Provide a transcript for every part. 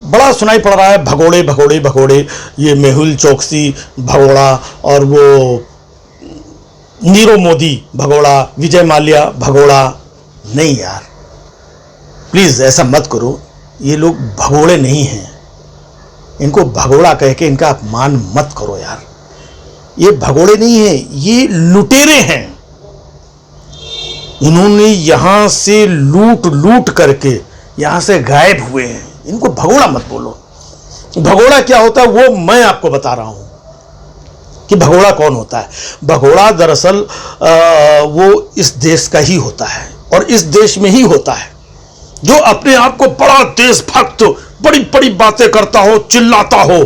बड़ा सुनाई पड़ रहा है भगोड़े भगोड़े भगोड़े, ये मेहुल चोकसी भगोड़ा और वो नीरव मोदी भगोड़ा, विजय माल्या भगोड़ा। नहीं यार, प्लीज़ ऐसा मत करो। ये लोग भगोड़े नहीं हैं, इनको भगोड़ा कह के इनका अपमान मत करो यार। ये भगोड़े नहीं हैं, ये लुटेरे हैं। इन्होंने यहां से लूट लूट करके यहां से गायब हुए हैं। इनको भगोड़ा मत बोलो। भगोड़ा क्या होता है वो मैं आपको बता रहा हूं कि भगोड़ा कौन होता है। भगोड़ा दरअसल वो इस देश का ही होता है और इस देश में ही होता है, जो अपने आप को बड़ा देशभक्त, बड़ी बड़ी बातें करता हो, चिल्लाता हो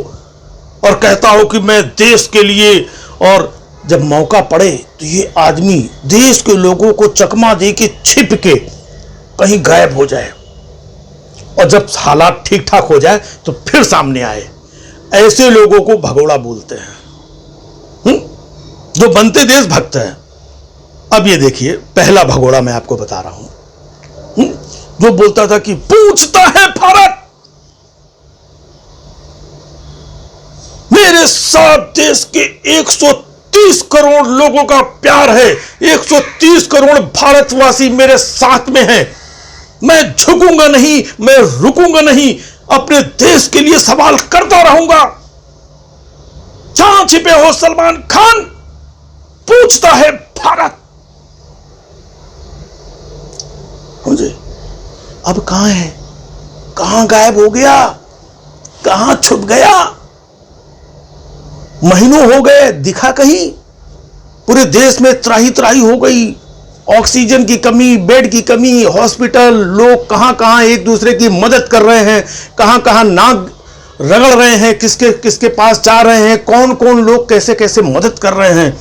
और कहता हो कि मैं देश के लिए, और जब मौका पड़े तो ये आदमी देश के लोगों को चकमा दे के छिप के कहीं गायब हो जाए, और जब हालात ठीक ठाक हो जाए तो फिर सामने आए। ऐसे लोगों को भगोड़ा बोलते हैं, जो बनते देशभक्त हैं। अब ये देखिए, पहला भगोड़ा मैं आपको बता रहा हूं, जो बोलता था कि पूछता है भारत, मेरे साथ देश के 130 करोड़ लोगों का प्यार है, 130 करोड़ भारतवासी मेरे साथ में हैं। मैं झुकूंगा नहीं, मैं रुकूंगा नहीं, अपने देश के लिए सवाल करता रहूंगा। जहां छिपे हो सलमान खान, पूछता है भारत। समझे? अब कहां है, कहां गायब हो गया, कहां छुप गया? महीनों हो गए, दिखा कहीं? पूरे देश में त्राही त्राही हो गई, ऑक्सीजन की कमी, बेड की कमी, हॉस्पिटल, लोग कहां कहां एक दूसरे की मदद कर रहे हैं, कहां कहां नाक रगड़ रहे हैं, किसके किसके पास जा रहे हैं, कौन कौन लोग कैसे कैसे मदद कर रहे हैं,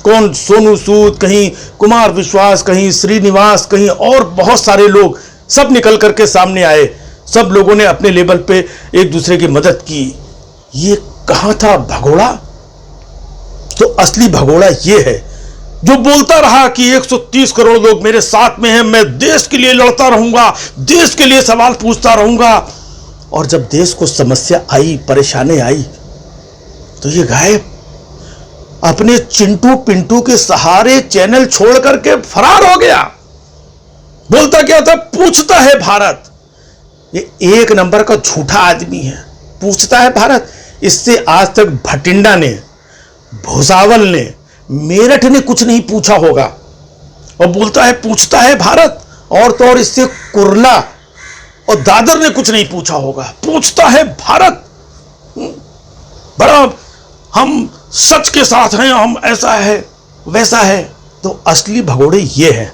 कौन सोनू सूद, कहीं कुमार विश्वास, कहीं श्रीनिवास, कहीं और बहुत सारे लोग, सब निकल करके सामने आए। सब लोगों ने अपने लेवल पे एक दूसरे की मदद की। ये कहां था भगोड़ा? तो असली भगोड़ा ये है जो बोलता रहा कि 130 करोड़ लोग मेरे साथ में हैं, मैं देश के लिए लड़ता रहूंगा, देश के लिए सवाल पूछता रहूंगा। और जब देश को समस्या आई, परेशानी आई, तो ये गायब, अपने चिंटू पिंटू के सहारे चैनल छोड़ करके फरार हो गया। बोलता क्या था? पूछता है भारत। ये एक नंबर का झूठा आदमी है। पूछता है भारत, इससे आज तक भटिंडा ने, भुसावल ने, मेरठ ने कुछ नहीं पूछा होगा, और बोलता है पूछता है भारत। और तो और इससे कुर्ला और दादर ने कुछ नहीं पूछा होगा, पूछता है भारत। बड़ा हम सच के साथ हैं, हम ऐसा है वैसा है। तो असली भगोड़े ये हैं।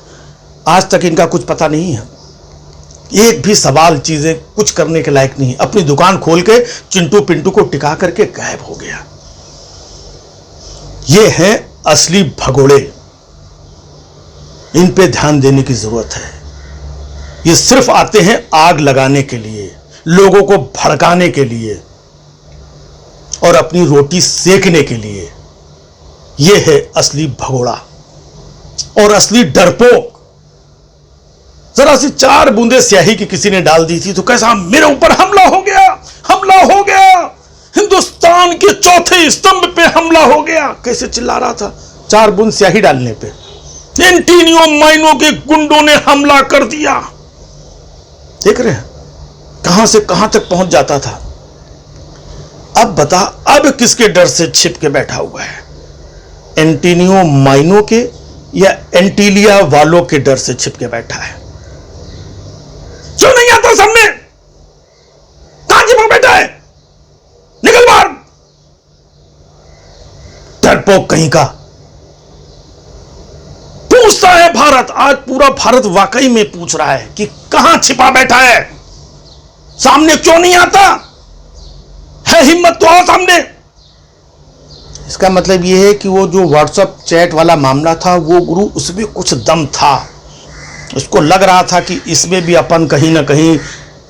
आज तक इनका कुछ पता नहीं है, एक भी सवाल चीजें कुछ करने के लायक नहीं। अपनी दुकान खोल के चिंटू पिंटू को टिका करके गायब हो गया। ये हैं असली भगोड़े। इन पे ध्यान देने की जरूरत है। ये सिर्फ आते हैं आग लगाने के लिए, लोगों को भड़काने के लिए और अपनी रोटी सेकने के लिए। ये है असली भगोड़ा और असली डरपोक। जरा सी 4 बूंदे स्याही की किसी ने डाल दी थी तो कैसा मेरे ऊपर हमला हो गया, हमला हो गया, हिंदुस्तान के चौथे स्तंभ पे हमला हो गया। कैसे चिल्ला रहा था 4 बूंद स्याही डालने पे। एंटीनियो माइनो के गुंडों ने हमला कर दिया। देख रहे हैं कहां से कहां तक पहुंच जाता था। अब बता, अब किसके डर से छिप के बैठा हुआ है? एंटीनियो माइनो के या एंटीलिया वालों के डर से छिप के बैठा है? क्यों नहीं आता सामने? कहां छिपा बैठा है? निकल बाहर, डरपोक कहीं का। पूछता है भारत। आज पूरा भारत वाकई में पूछ रहा है कि कहां छिपा बैठा है, सामने क्यों नहीं आता है? हिम्मत तो आओ सामने। इसका मतलब यह है कि वो जो व्हाट्सएप चैट वाला मामला था, वो गुरु उसमें कुछ दम था। उसको लग रहा था कि इसमें भी अपन कहीं ना कहीं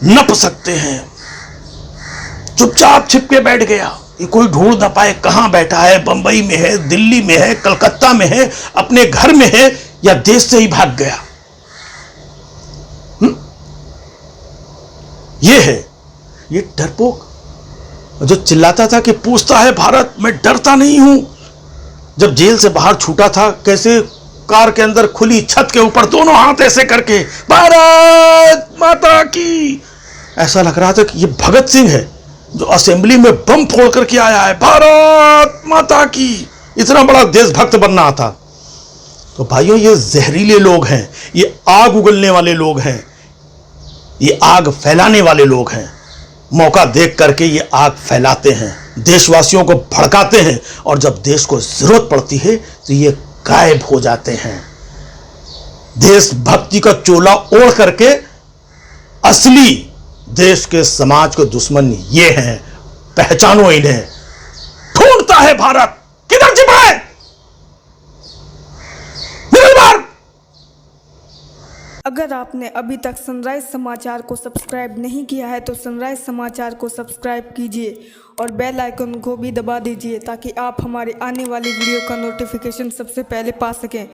नप सकते हैं। चुपचाप छिप के बैठ गया। ये कोई ढूंढ ना पाए कहां बैठा है, बंबई में है, दिल्ली में है, कलकत्ता में है, अपने घर में है, या देश से ही भाग गया। ये डरपोक जो चिल्लाता था कि पूछता है भारत, मैं डरता नहीं हूं, जब जेल से बाहर छूटा था कैसे कार के अंदर खुली छत के ऊपर दोनों हाथ ऐसे करके भारत माता की, ऐसा लग रहा था कि ये भगत सिंह है जो असेंबली में बम फोड़ करके आया है, भारत माता की, इतना बड़ा देशभक्त बनना था। तो भाइयों ये जहरीले लोग हैं, ये आग उगलने वाले लोग हैं, ये आग फैलाने वाले लोग हैं। मौका देख करके ये आग फैलाते हैं, देशवासियों को भड़काते हैं, और जब देश को जरूरत पड़ती है तो ये गायब हो जाते हैं। देशभक्ति का चोला ओढ़ करके असली देश के समाज के दुश्मन ये हैं, पहचानो इन्हें। ढूंढता है भारत, किधर छिपा है, निकल बाहर। अगर आपने अभी तक सनराइज समाचार को सब्सक्राइब नहीं किया है तो सनराइज समाचार को सब्सक्राइब कीजिए और बेल आइकन को भी दबा दीजिए ताकि आप हमारे आने वाली वीडियो का नोटिफिकेशन सबसे पहले पा सकें।